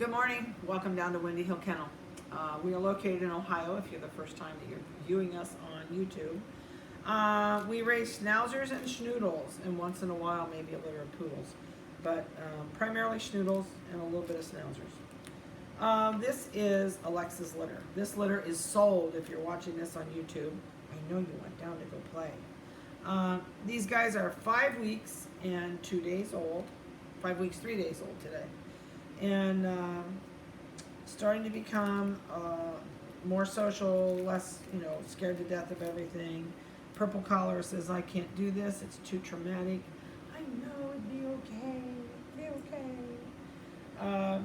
Good morning. Welcome down to Windy Hill Kennel. We are located in Ohio if you're the first time that you're viewing us on YouTube. We raise schnauzers and schnoodles, and once in a while maybe a litter of poodles, but primarily schnoodles and a little bit of schnauzers. This is Alexa's litter. This litter is sold if you're watching this on YouTube. I know you went down to go play. These guys are 5 weeks and 2 days old. 5 weeks, 3 days old today. And starting to become more social, less, scared to death of everything. Purple collar says, I can't do this, it's too traumatic. I know, it'd be okay, it'd be okay.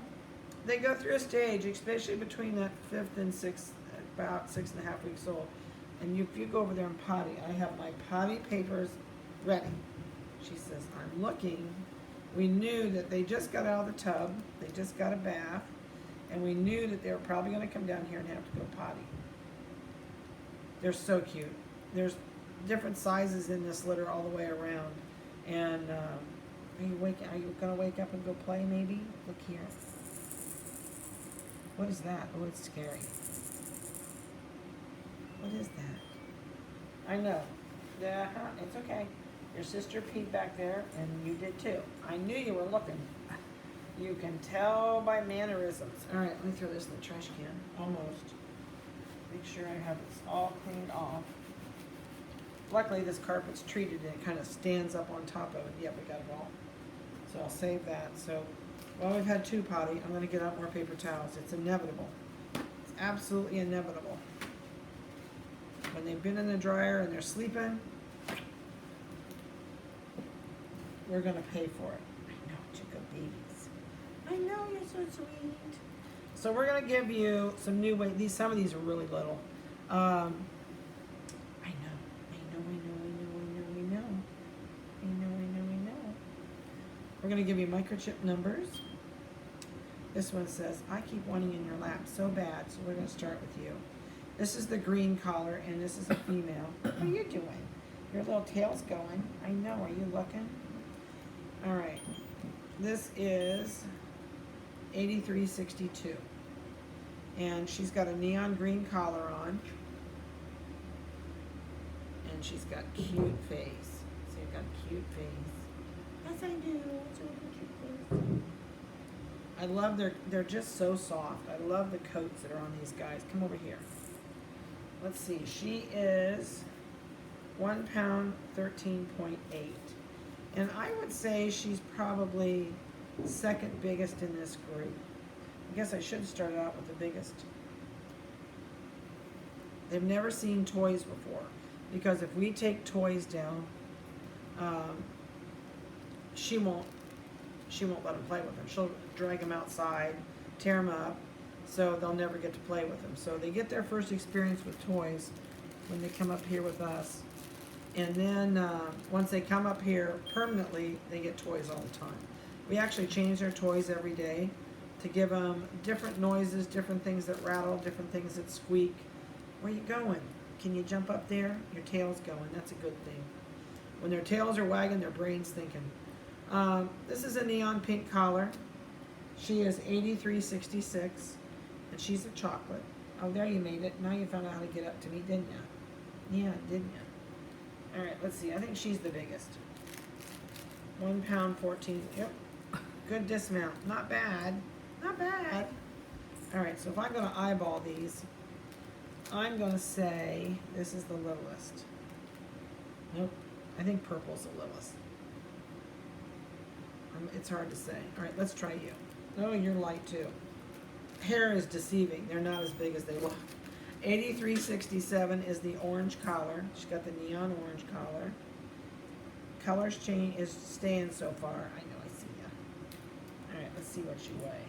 They go through a stage, especially between that 5th and 6th, about 6.5 weeks old. And if you go over there and potty, I have my potty papers ready. She says, I'm looking. We knew that they just got out of the tub, they just got a bath, and we knew that they were probably going to come down here and have to go potty. They're so cute. There's different sizes in this litter all the way around. And are you going to wake up and go play maybe? Look here. What is that? Oh, it's scary. What is that? I know. Yeah, it's okay. Your sister peed back there, and you did too. I knew you were looking. You can tell by mannerisms. All right, let me throw this in the trash can. Almost. Make sure I have this all cleaned off. Luckily, this carpet's treated and it kind of stands up on top of it. Yep, we got it all. So I'll save that. So, well, we've had 2 potty. I'm going to get out more paper towels. It's inevitable. It's absolutely inevitable. When they've been in the dryer and they're sleeping, we're going to pay for it. I know, chica babies. I know, you're so sweet. So we're going to give you some new weight. Some of these are really little. I know. We're going to give you microchip numbers. This one says, I keep wanting in your lap so bad, so we're going to start with you. This is the green collar, and this is a female. What are you doing? Your little tail's going. I know, are you looking? All right, this is 8362, and she's got a neon green collar on, and she's got cute face. So you've got a cute face. Yes, I do. It's a really cute face. I love they're just so soft. I love the coats that are on these guys. Come over here. Let's see. She is 1 pound 13.8. And I would say she's probably second biggest in this group. I guess I should have started out with the biggest. They've never seen toys before, because if we take toys down, she won't let them play with them. She'll drag them outside, tear them up, so they'll never get to play with them. So they get their first experience with toys when they come up here with us. And then once they come up here permanently, they get toys all the time. We actually change their toys every day to give them different noises, different things that rattle, different things that squeak. Where are you going? Can you jump up there? Your tail's going. That's a good thing. When their tails are wagging, their brain's thinking. This is a neon pink collar. She is 8366, and she's a chocolate. Oh, there you made it. Now you found out how to get up to me, didn't you? Yeah, didn't you? All right, let's see. I think she's the biggest. 1 pound 14. Yep. Good dismount. Not bad. Not bad. All right, so if I'm going to eyeball these, I'm going to say this is the littlest. Nope. I think purple's the littlest. It's hard to say. All right, let's try you. Oh, you're light too. Hair is deceiving. They're not as big as they look. 8367 is the orange collar. She's got the neon orange collar. Colors change is staying so far. I know, I see ya. All right, let's see what you weigh.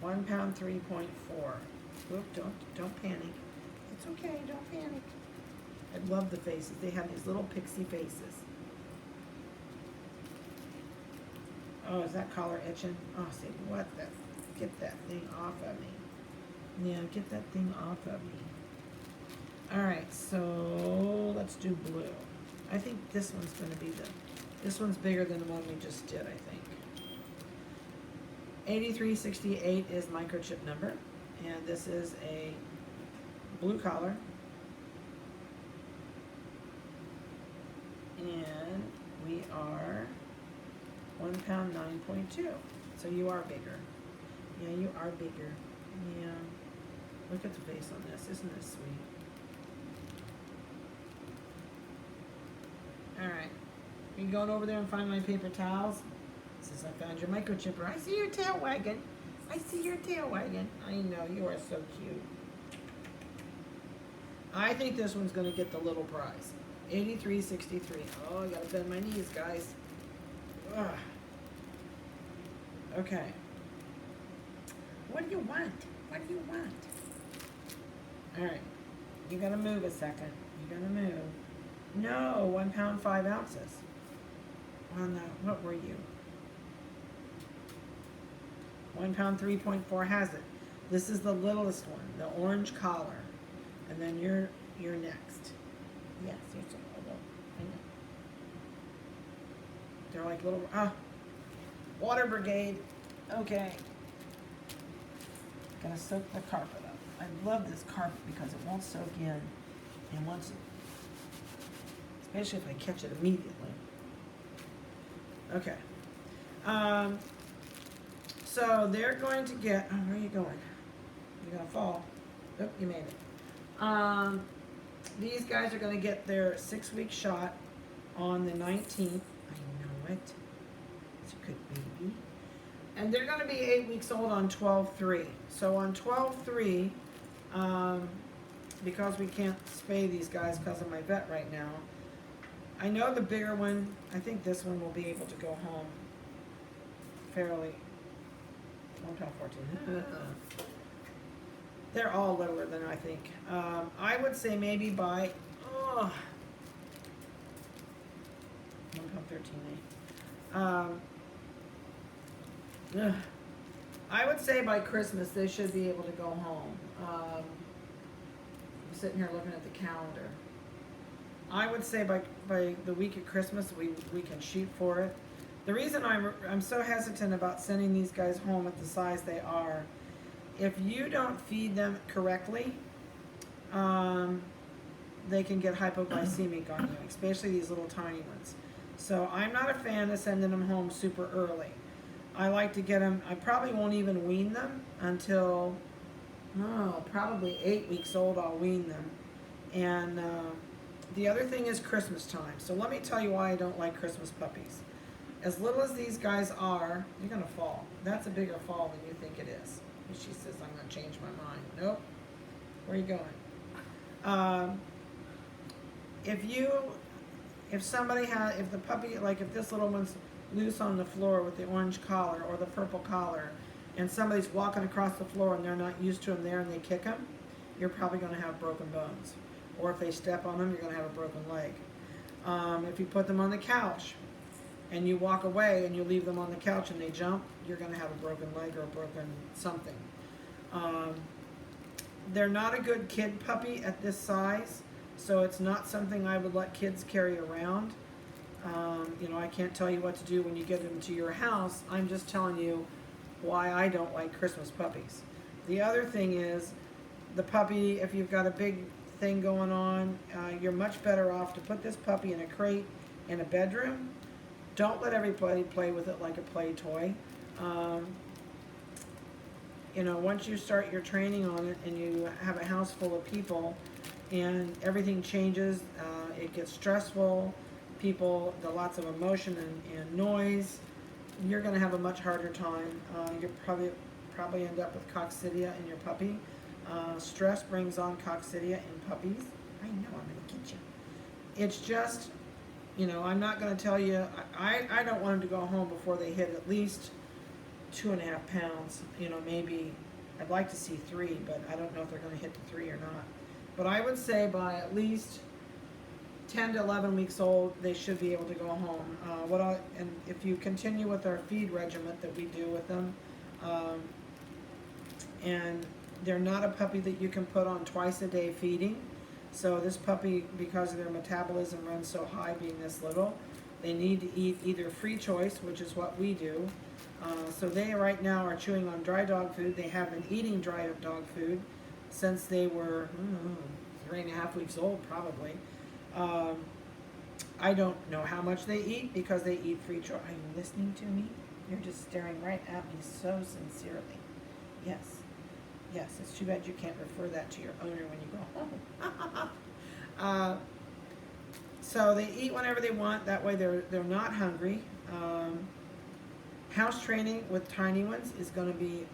1 pound 3.4. Oop, don't panic. It's okay, don't panic. I love the faces. They have these little pixie faces. Oh, is that collar itching? Oh, see, what the? Get that thing off of me. Yeah, get that thing off of me. All right, so let's do blue. I think this one's going to be this one's bigger than the one we just did, I think. 8368 is microchip number, and this is a blue collar. And we are 1 pound 9.2. So you are bigger. Yeah, you are bigger. Yeah. Look at the face on this. Isn't this sweet? Alright. You going over there and find my paper towels? Since I found your microchipper. I see your tail wagging. I see your tail wagging. I know, you are so cute. I think this one's going to get the little prize. 83.63. Oh, I gotta bend my knees, guys. Ugh. Okay. What do you want? What do you want? Alright. You gotta move a second. You gotta move. No, 1 pound 5 ounces. Oh no, what were you? 1 pound 3.4 has it. This is the littlest one, the orange collar. And then you're next. Yes, you're so little. I know. They're like little, water brigade. Okay. Gonna soak the carpet up. I love this carpet because it won't soak in. And once, especially if I catch it immediately. Okay. So they're going to get, where are you going? You're gonna fall. Nope, you made it. These guys are going to get their 6-week shot on the 19th. I know it. It's a good baby. And they're going to be 8 weeks old on 12/3. So on 12/3, because we can't spay these guys because of my vet right now, I know the bigger one, I think this one will be able to go home fairly. 1 pound 14. They're all littler than I think. I would say maybe by 1 pound 13. I would say by Christmas they should be able to go home. I'm sitting here looking at the calendar. I would say by the week of Christmas we can shoot for it. The reason I'm so hesitant about sending these guys home at the size they are, if you don't feed them correctly, they can get hypoglycemic on you, especially these little tiny ones. So I'm not a fan of sending them home super early. I like to get them, I probably won't even wean them until, probably 8 weeks old I'll wean them. And the other thing is Christmas time. So let me tell you why I don't like Christmas puppies. As little as these guys are, you're gonna fall. That's a bigger fall than you think it is. She says, I'm going to change my mind. Nope. Where are you going? If the puppy, like if this little one's loose on the floor with the orange collar or the purple collar, and somebody's walking across the floor and they're not used to them there and they kick them, you're probably going to have broken bones. Or if they step on them, you're going to have a broken leg. If you put them on the couch and you walk away and you leave them on the couch and they jump, you're going to have a broken leg or a broken something. They're not a good kid puppy at this size, so it's not something I would let kids carry around. I can't tell you what to do when you get them to your house. I'm just telling you why I don't like Christmas puppies. The other thing is, the puppy, if you've got a big thing going on, you're much better off to put this puppy in a crate in a bedroom. Don't let everybody play with it like a play toy. Once you start your training on it and you have a house full of people and everything changes, it gets stressful, lots of emotion and noise, you're going to have a much harder time. You'll probably end up with coccidia in your puppy. Stress brings on coccidia in puppies. I know I'm going to get you. It's just, I'm not going to tell you, I don't want them to go home before they hit at least 2.5 pounds. Maybe I'd like to see 3, but I don't know if they're going to hit the 3 or not. But I would say by at least 10 to 11 weeks old, they should be able to go home. And if you continue with our feed regimen that we do with them, and they're not a puppy that you can put on twice a day feeding. So this puppy, because their metabolism runs so high being this little, they need to eat either free choice, which is what we do, So they right now are chewing on dry dog food. They have been eating dry dog food since they were 3.5 weeks old, probably. I don't know how much they eat because they eat free choice. Are you listening to me? You're just staring right at me so sincerely. Yes. Yes, it's too bad you can't refer that to your owner when you go home. So they eat whenever they want. That way they're not hungry. House training with tiny ones is going to be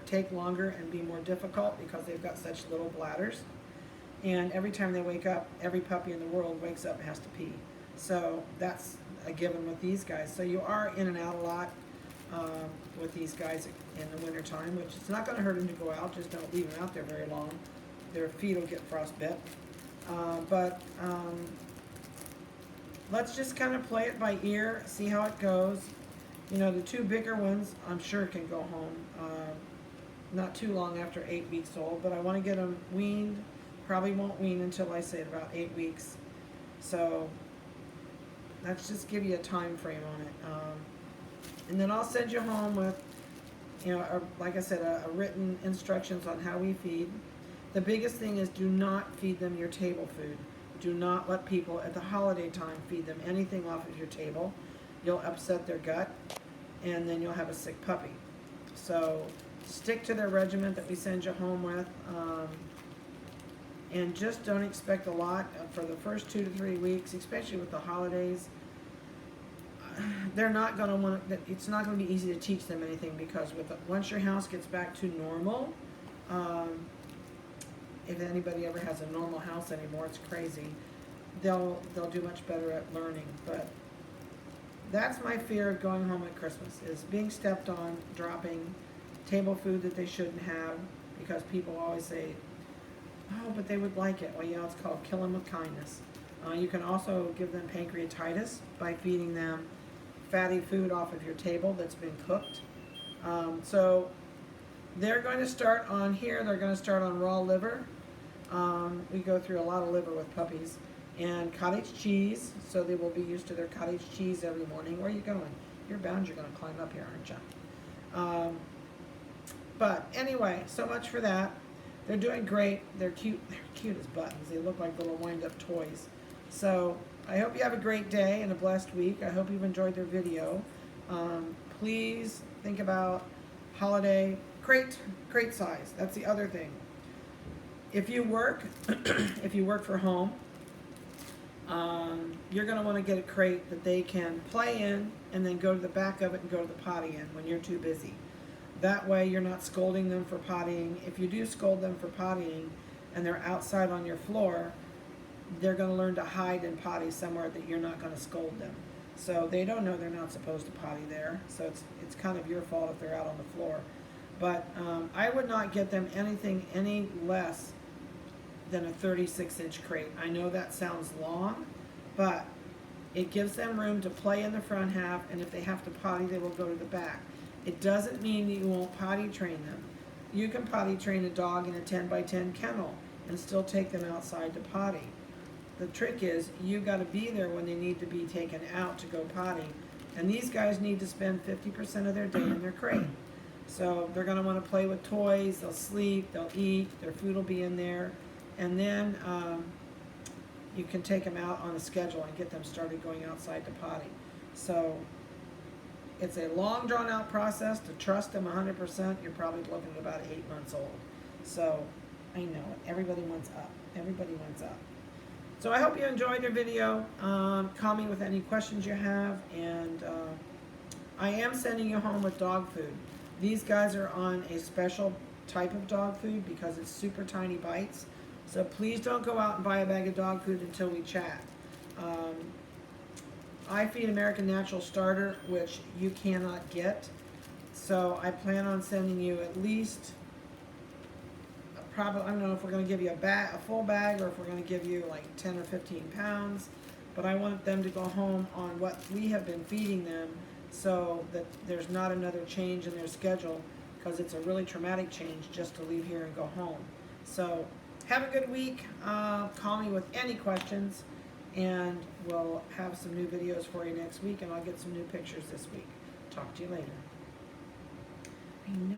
take longer and be more difficult because they've got such little bladders. And every time they wake up, every puppy in the world wakes up and has to pee. So that's a given with these guys. So you are in and out a lot with these guys in the wintertime, which it's not going to hurt them to go out. Just don't leave them out there very long. Their feet will get frostbit. But let's just kind of play it by ear, see how it goes. You know, the two bigger ones, I'm sure can go home not too long after 8 weeks old, but I want to get them weaned. Probably won't wean until I say about 8 weeks. So let's just give you a time frame on it. And then I'll send you home with, you know, like I said, a written instructions on how we feed. The biggest thing is do not feed them your table food. Do not let people at the holiday time feed them anything off of your table. You'll upset their gut, and then you'll have a sick puppy. So stick to their regimen that we send you home with, and just don't expect a lot for the first 2 to 3 weeks, especially with the holidays. They're not going to want. It's not going to be easy to teach them anything because once your house gets back to normal, if anybody ever has a normal house anymore, it's crazy. They'll do much better at learning, but. That's my fear of going home at Christmas, is being stepped on, dropping table food that they shouldn't have, because people always say, oh, but they would like it. Well, yeah, it's called kill them with kindness. You can also give them pancreatitis by feeding them fatty food off of your table that's been cooked. So they're going to start on here, they're going to start on raw liver. We go through a lot of liver with puppies. And cottage cheese, so they will be used to their cottage cheese every morning. Where are you going? You're bound you're going to climb up here, aren't you? But anyway, so much for that. They're doing great. They're cute. They're cute as buttons. They look like little wind-up toys. So I hope you have a great day and a blessed week. I hope you've enjoyed their video. Please think about holiday crate size. That's the other thing. If you work, if you work for home, you're going to want to get a crate that they can play in and then go to the back of it and go to the potty in when you're too busy. That way you're not scolding them for pottying. If you do scold them for pottying and they're outside on your floor, they're going to learn to hide and potty somewhere that you're not going to scold them. So they don't know they're not supposed to potty there. So it's kind of your fault if they're out on the floor. But I would not get them anything any less than a 36-inch crate. I know that sounds long, but it gives them room to play in the front half, and if they have to potty, they will go to the back. It doesn't mean that you won't potty train them. You can potty train a dog in a 10x10 kennel and still take them outside to potty. The trick is you got to be there when they need to be taken out to go potty, and these guys need to spend 50% of their day in their crate. So they're going to want to play with toys, they'll sleep, they'll eat, their food will be in there. And then you can take them out on a schedule and get them started going outside to potty. So it's a long, drawn-out process. To trust them 100%, you're probably looking at about 8 months old. So I know it. Everybody wants up. Everybody wants up. So I hope you enjoyed your video. Call me with any questions you have. And I am sending you home with dog food. These guys are on a special type of dog food because it's super tiny bites. So please don't go out and buy a bag of dog food until we chat. I feed American Natural Starter, which you cannot get. So I plan on sending you at least, probably, I don't know if we're going to give you a full bag or if we're going to give you like 10 or 15 pounds. But I want them to go home on what we have been feeding them so that there's not another change in their schedule, because it's a really traumatic change just to leave here and go home. So have a good week. Call me with any questions, and we'll have some new videos for you next week, and I'll get some new pictures this week. Talk to you later. I know.